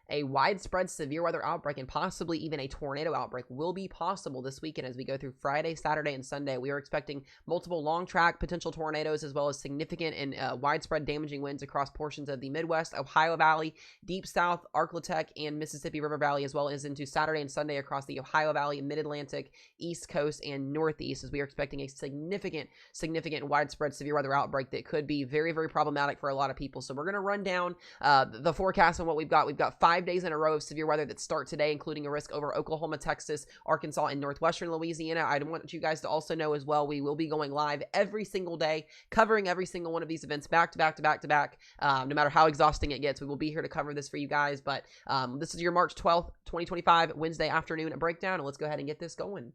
a widespread severe weather outbreak and possibly even a tornado outbreak will be possible this weekend as we go through Friday, Saturday, and Sunday. We are expecting multiple long track potential tornadoes as well as significant and widespread damaging winds across portions of the Midwest, Ohio Valley, Deep South, Arklatex, and Mississippi River Valley, as well as into Saturday and Sunday across the Ohio Valley, Mid-Atlantic, East Coast, and Northeast, as we are expecting a significant widespread severe weather outbreak that could be very, very problematic for a lot of people. So we're going to run down the forecast on what we've got. We've got 5 days in a row of severe weather that start today, including a risk over Oklahoma, Texas, Arkansas, and northwestern Louisiana. I want you guys to also know as well, we will be going live every single day, covering every single one of these events back to back to back to back. No matter how exhausting it gets, we will be here to cover this for you guys. But this is your March 12th, 2025, Wednesday afternoon breakdown, and let's go ahead and get this going.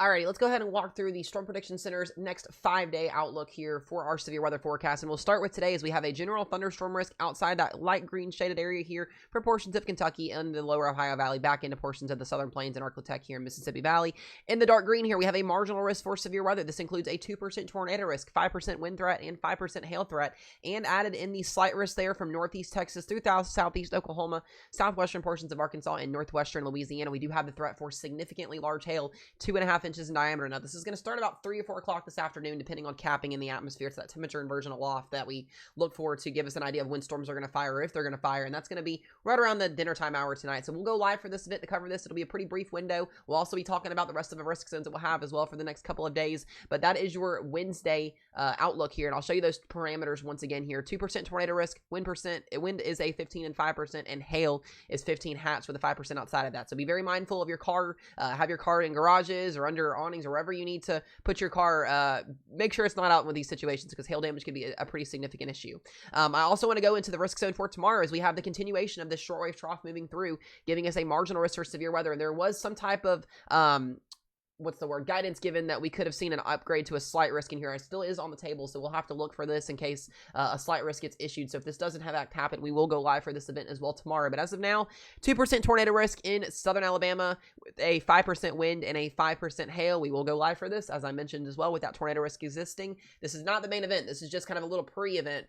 Alrighty, let's go ahead and walk through the Storm Prediction Center's next 5-day outlook here for our severe weather forecast. And we'll start with today as we have a general thunderstorm risk outside that light green shaded area here for portions of Kentucky and the lower Ohio Valley back into portions of the Southern Plains and Arklatex here in Mississippi Valley. In the dark green here, we have a marginal risk for severe weather. This includes a 2% tornado risk, 5% wind threat, and 5% hail threat. And added in the slight risk there from northeast Texas through southeast Oklahoma, southwestern portions of Arkansas, and northwestern Louisiana. We do have the threat for significantly large hail, 2.5 inches in diameter. Now, this is going to start about 3 or 4 o'clock this afternoon, depending on capping in the atmosphere. It's that temperature inversion aloft that we look for to give us an idea of when storms are going to fire or if they're going to fire, and that's going to be right around the dinner time hour tonight. So we'll go live for this event to cover this. It'll be a pretty brief window. We'll also be talking about the rest of the risk zones that we'll have as well for the next couple of days, but that is your Wednesday outlook here, and I'll show you those parameters once again here. 2% tornado risk, wind is a 15 and 5%, and hail is 15 hats with a 5% outside of that. So be very mindful of your car. Have your car in garages or under awnings or wherever you need to put your car. Make sure it's not out in one of these situations because hail damage could be a pretty significant issue. I also want to go into the risk zone for tomorrow as we have the continuation of this shortwave trough moving through, giving us a marginal risk for severe weather. And there was some type of guidance given that we could have seen an upgrade to a slight risk in here. It still is on the table, so we'll have to look for this in case a slight risk gets issued. So if this doesn't have that happen, we will go live for this event as well tomorrow. But as of now, 2% tornado risk in southern Alabama with a 5% wind and a 5% hail. We will go live for this, as I mentioned as well, with that tornado risk existing. This is not the main event. This is just kind of a little pre-event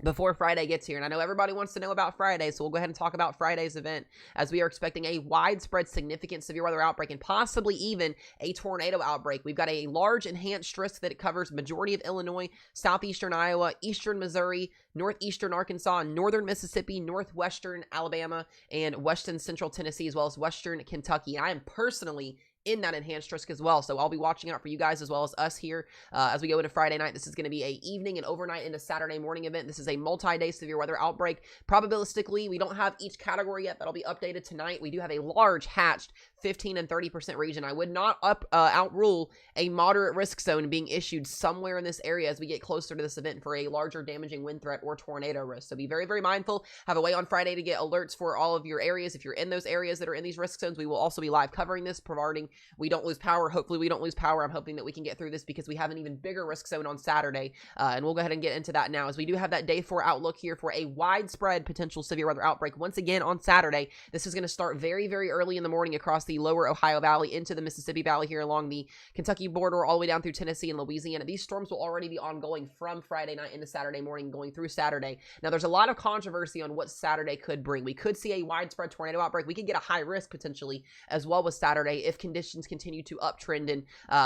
before Friday gets here. And I know everybody wants to know about Friday, so we'll go ahead and talk about Friday's event as we are expecting a widespread significant severe weather outbreak and possibly even a tornado outbreak. We've got a large enhanced risk that covers majority of Illinois, southeastern Iowa, eastern Missouri, northeastern Arkansas, northern Mississippi, northwestern Alabama, and western central Tennessee, as well as western Kentucky. I am personally in that enhanced risk as well, so I'll be watching out for you guys as well as us here as we go into Friday night. This is going to be a evening and overnight into Saturday morning event. This is a multi-day severe weather outbreak. Probabilistically, we don't have each category yet. That'll be updated tonight. We do have a large hatched 15 and 30% region. I would not outrule a moderate risk zone being issued somewhere in this area as we get closer to this event for a larger damaging wind threat or tornado risk. So be very, very mindful. Have a way on Friday to get alerts for all of your areas. If you're in those areas that are in these risk zones, we will also be live covering this, providing we don't lose power. Hopefully we don't lose power. I'm hoping that we can get through this because we have an even bigger risk zone on Saturday, and we'll go ahead and get into that now as we do have that day 4 outlook here for a widespread potential severe weather outbreak once again on Saturday. This is going to start very, very early in the morning across the lower Ohio Valley into the Mississippi Valley here along the Kentucky border all the way down through Tennessee and Louisiana. These storms will already be ongoing from Friday night into Saturday morning going through Saturday. Now there's a lot of controversy on what Saturday could bring. We could see a widespread tornado outbreak. We could get a high risk potentially as well with Saturday if conditions continue to uptrend, and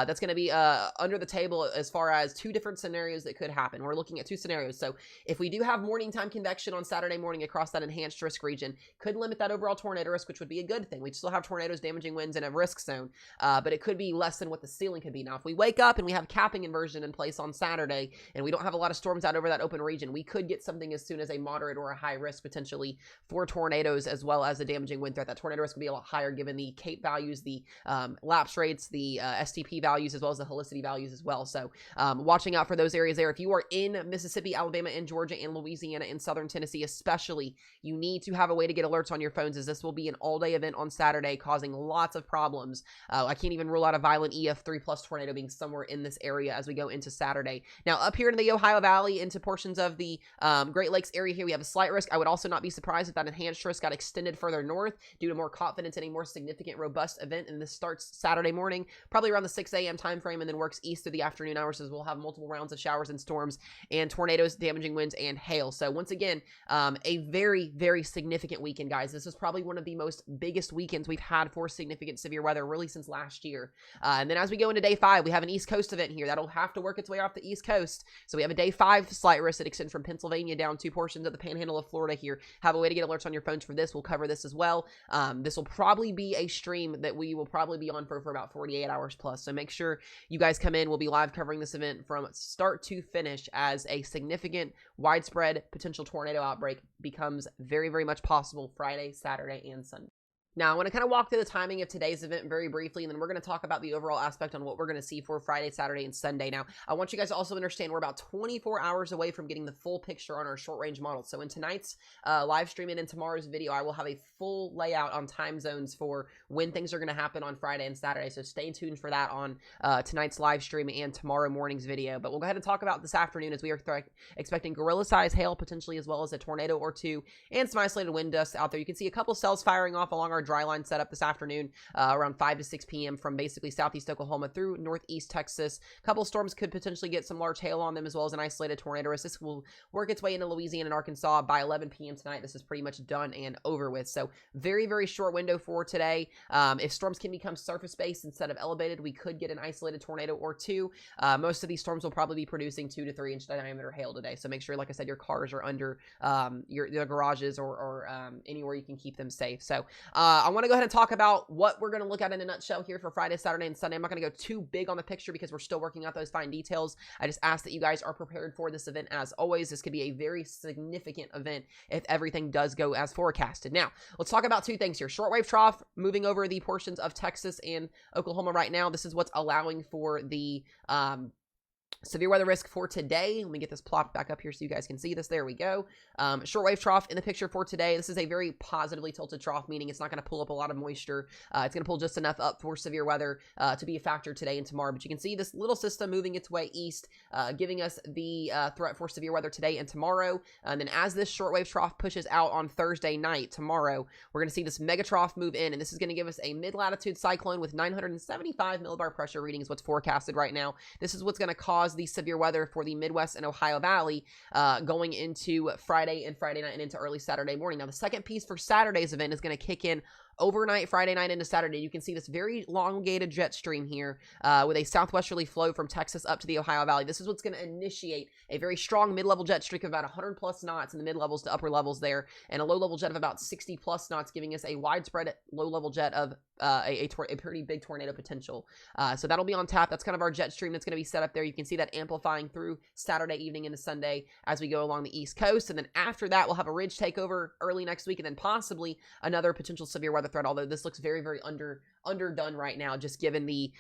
that's going to be under the table as far as 2 different scenarios that could happen. We're looking at 2 scenarios. So if we do have morning time convection on Saturday morning across that enhanced risk region, could limit that overall tornado risk, which would be a good thing. We'd still have tornadoes, damaging winds, and a risk zone, but it could be less than what the ceiling could be. Now, if we wake up and we have capping inversion in place on Saturday, and we don't have a lot of storms out over that open region, we could get something as soon as a moderate or a high risk potentially for tornadoes as well as a damaging wind threat. That tornado risk would be a lot higher given the CAPE values, the lapse rates, the STP values, as well as the helicity values as well. So watching out for those areas there. If you are in Mississippi, Alabama, and Georgia, and Louisiana, and southern Tennessee especially, you need to have a way to get alerts on your phones as this will be an all-day event on Saturday causing lots of problems. I can't even rule out a violent EF3+ tornado being somewhere in this area as we go into Saturday. Now up here in the Ohio Valley into portions of the Great Lakes area here, we have a slight risk. I would also not be surprised if that enhanced risk got extended further north due to more confidence in a more significant robust event, and this starts starts Saturday morning, probably around the 6 a.m. time frame, and then works east through the afternoon hours as we'll have multiple rounds of showers and storms and tornadoes, damaging winds, and hail. So once again, a very, very significant weekend, guys. This is probably one of the most biggest weekends we've had for significant severe weather really since last year. And then as we go into day 5, we have an East Coast event here that'll have to work its way off the East Coast. So we have a day 5 slight risk that extends from Pennsylvania down to portions of the panhandle of Florida here. Have a way to get alerts on your phones for this. We'll cover this as well. This will probably be a stream that we will probably be on for about 48 hours plus. So make sure you guys come in. We'll be live covering this event from start to finish as a significant, widespread potential tornado outbreak becomes very, very much possible Friday, Saturday, and Sunday. Now, I want to kind of walk through the timing of today's event very briefly, and then we're going to talk about the overall aspect on what we're going to see for Friday, Saturday, and Sunday. Now, I want you guys to also understand we're about 24 hours away from getting the full picture on our short-range model. So in tonight's live stream and in tomorrow's video, I will have a full layout on time zones for when things are going to happen on Friday and Saturday. So stay tuned for that on tonight's live stream and tomorrow morning's video. But we'll go ahead and talk about this afternoon as we are expecting gorilla-sized hail potentially, as well as a tornado or two and some isolated wind gusts out there. You can see a couple cells firing off along our dry line setup this afternoon around 5 to 6 p.m. from basically southeast Oklahoma through northeast Texas. A couple storms could potentially get some large hail on them, as well as an isolated tornado risk. This will work its way into Louisiana and Arkansas by 11 p.m. tonight. This is pretty much done and over with. So very, very short window for today. If storms can become surface-based instead of elevated, we could get an isolated tornado or two. Most of these storms will probably be producing 2 to 3 inch diameter hail today. So make sure, like I said, your cars are under your garages or anywhere you can keep them safe. So I want to go ahead and talk about what we're going to look at in a nutshell here for Friday, Saturday, and Sunday. I'm not going to go too big on the picture because we're still working out those fine details. I just ask that you guys are prepared for this event as always. This could be a very significant event if everything does go as forecasted. Now, let's talk about two things here. Shortwave trough moving over the portions of Texas and Oklahoma right now. This is what's allowing for the severe weather risk for today. Let me get this plopped back up here so you guys can see this. There we go. Shortwave trough in the picture for today. This is a very positively tilted trough, meaning it's not going to pull up a lot of moisture. It's going to pull just enough up for severe weather to be a factor today and tomorrow. But you can see this little system moving its way east, giving us the threat for severe weather today and tomorrow. And then as this shortwave trough pushes out on Thursday night, tomorrow, we're going to see this mega trough move in. And this is going to give us a mid-latitude cyclone with 975 millibar pressure reading is what's forecasted right now. This is what's going to cause the severe weather for the Midwest and Ohio Valley going into Friday and Friday night and into early Saturday morning. Now, the second piece for Saturday's event is going to kick in overnight Friday night into Saturday. You can see this very elongated jet stream here with a southwesterly flow from Texas up to the Ohio Valley. This is what's going to initiate a very strong mid-level jet streak of about 100 plus knots in the mid-levels to upper levels there, and a low-level jet of about 60 plus knots, giving us a widespread low-level jet of a pretty big tornado potential. So that'll be on tap. That's kind of our jet stream that's going to be set up there. You can see that amplifying through Saturday evening into Sunday as we go along the East Coast. And then after that, we'll have a ridge takeover early next week, and then possibly another potential severe weather threat, although this looks very, very underdone right now, just given the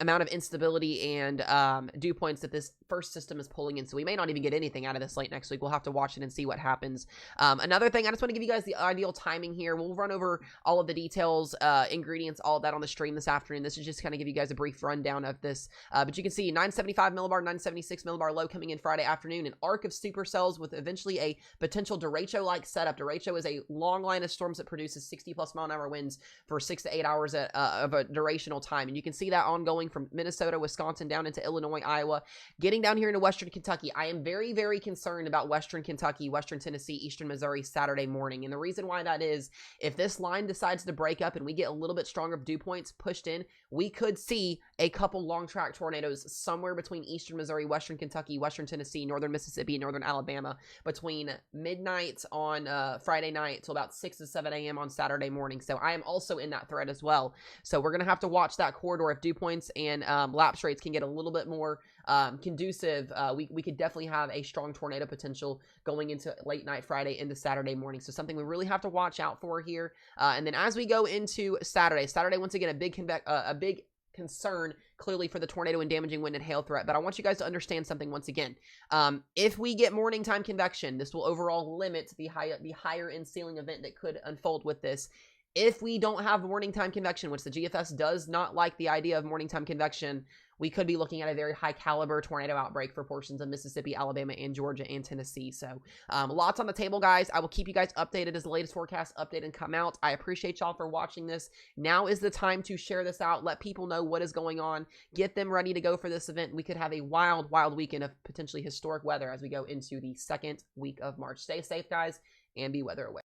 amount of instability and dew points that this first system is pulling in. So we may not even get anything out of this late next week. We'll have to watch it and see what happens. Another thing, I just want to give you guys the ideal timing here. We'll run over all of the details, ingredients, all of that on the stream this afternoon. This is just kind of give you guys a brief rundown of this. But you can see 975 millibar, 976 millibar low coming in Friday afternoon, an arc of supercells with eventually a potential derecho-like setup. Derecho is a long line of storms that produces 60 plus mile an hour winds for 6 to 8 hours of a durational time. And you can see that ongoing from Minnesota, Wisconsin, down into Illinois, Iowa, getting down here into Western Kentucky. I am very, very concerned about Western Kentucky, Western Tennessee, Eastern Missouri Saturday morning. And the reason why that is, if this line decides to break up and we get a little bit stronger dew points pushed in, we could see a couple long track tornadoes somewhere between Eastern Missouri, Western Kentucky, Western Tennessee, Northern Mississippi, and Northern Alabama between midnight on Friday night till about 6 to 7 a.m. on Saturday morning. So I am also in that threat as well. So we're going to have to watch that corridor. If dew points and lapse rates can get a little bit more conducive, we could definitely have a strong tornado potential going into late night Friday into Saturday morning. So something we really have to watch out for here. And then as we go into Saturday, once again, a big concern clearly for the tornado and damaging wind and hail threat. But I want you guys to understand something once again. If we get morning time convection, this will overall limit the higher end ceiling event that could unfold with this. If we don't have morning time convection, which the GFS does not like the idea of morning time convection, we could be looking at a very high caliber tornado outbreak for portions of Mississippi, Alabama, and Georgia, and Tennessee. So lots on the table, guys. I will keep you guys updated as the latest forecasts update and come out. I appreciate y'all for watching this. Now is the time to share this out. Let people know what is going on. Get them ready to go for this event. We could have a wild, wild weekend of potentially historic weather as we go into the second week of March. Stay safe, guys, and be weather aware.